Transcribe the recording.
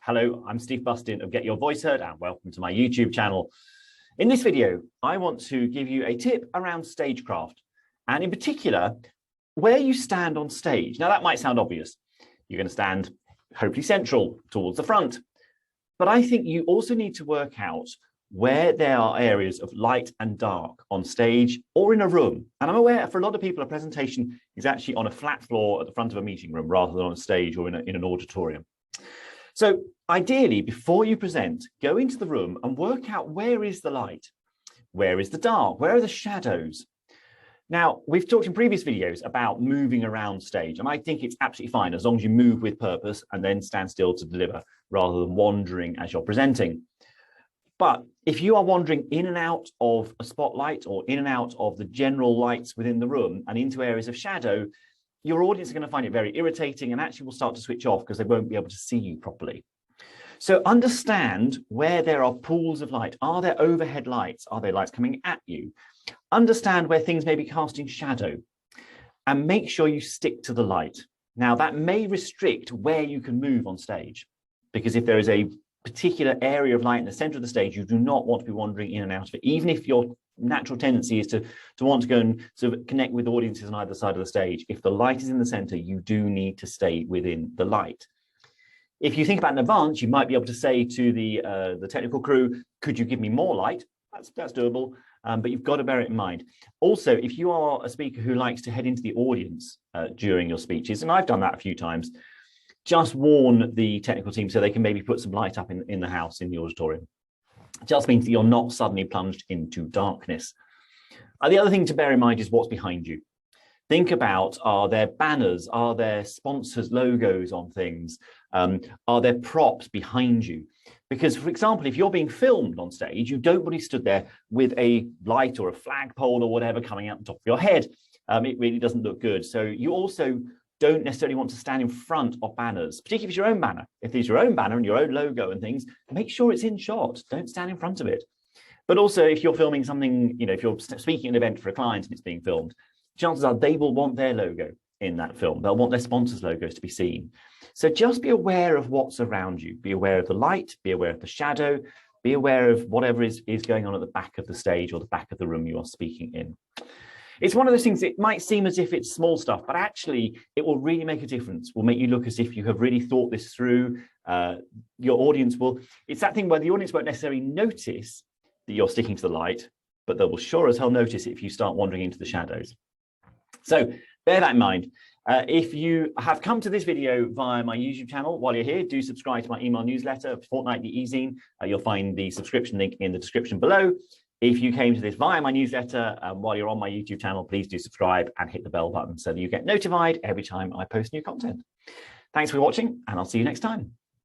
Hello, I'm Steve Bustin of Get Your Voice Heard and welcome to my YouTube channel. In this video, I want to give you a tip around stagecraft and in particular, where you stand on stage. Now that might sound obvious. You're going to stand hopefully central towards the front, but I think you also need to work out where there are areas of light and dark on stage or in a room. And I'm aware for a lot of people, a presentation is actually on a flat floor at the front of a meeting room rather than on a stage or in an auditorium. So ideally, before you present, go into the room and work out where is the light, where is the dark, where are the shadows. Now, we've talked in previous videos about moving around stage, and I think it's absolutely fine as long as you move with purpose and then stand still to deliver rather than wandering as you're presenting. But if you are wandering in and out of a spotlight or in and out of the general lights within the room and into areas of shadow, your audience are going to find it very irritating and actually will start to switch off because they won't be able to see you properly. So understand where there are pools of light. Are there overhead lights? Are there lights coming at you? Understand where things may be casting shadow and make sure you stick to the light. Now that may restrict where you can move on stage, because if there is a particular area of light in the center of the stage, you do not want to be wandering in and out of it, even if your natural tendency is to want to go and sort of connect with audiences on either side of the stage. If the light is in the center, you do need to stay within the light. If you think about in advance, you might be able to say to the technical crew, could you give me more light? That's doable, but you've got to bear it in mind. Also, if you are a speaker who likes to head into the audience during your speeches, and I've done that a few times, just warn the technical team so they can maybe put some light up in the house, in the auditorium. It just means that you're not suddenly plunged into darkness. The other thing to bear in mind is what's behind you. Think about, are there banners? Are there sponsors' logos on things? Are there props behind you? Because, for example, if you're being filmed on stage, you don't want to be stood there with a light or a flagpole or whatever coming out the top of your head. It really doesn't look good. So you also don't necessarily want to stand in front of banners, particularly if it's your own banner. If it's your own banner and your own logo and things, make sure it's in shot. Don't stand in front of it. But also, if you're filming something, if you're speaking at an event for a client and it's being filmed, chances are they will want their logo in that film. They'll want their sponsors' logos to be seen. So just be aware of what's around you. Be aware of the light, be aware of the shadow, be aware of whatever is going on at the back of the stage or the back of the room you are speaking in. It's one of those things, it might seem as if it's small stuff, but actually it will really make a difference. Will make you look as if you have really thought this through. Your audience will, it's that thing where the audience won't necessarily notice that you're sticking to the light, but they will sure as hell notice it if you start wandering into the shadows. So bear that in mind. If you have come to this video via my YouTube channel, while you're here, do subscribe to my email newsletter, Fortnightly e-zine. You'll find the subscription link in the description below. If you came to this via my newsletter, while you're on my YouTube channel, please do subscribe and hit the bell button so that you get notified every time I post new content. Thanks for watching, and I'll see you next time.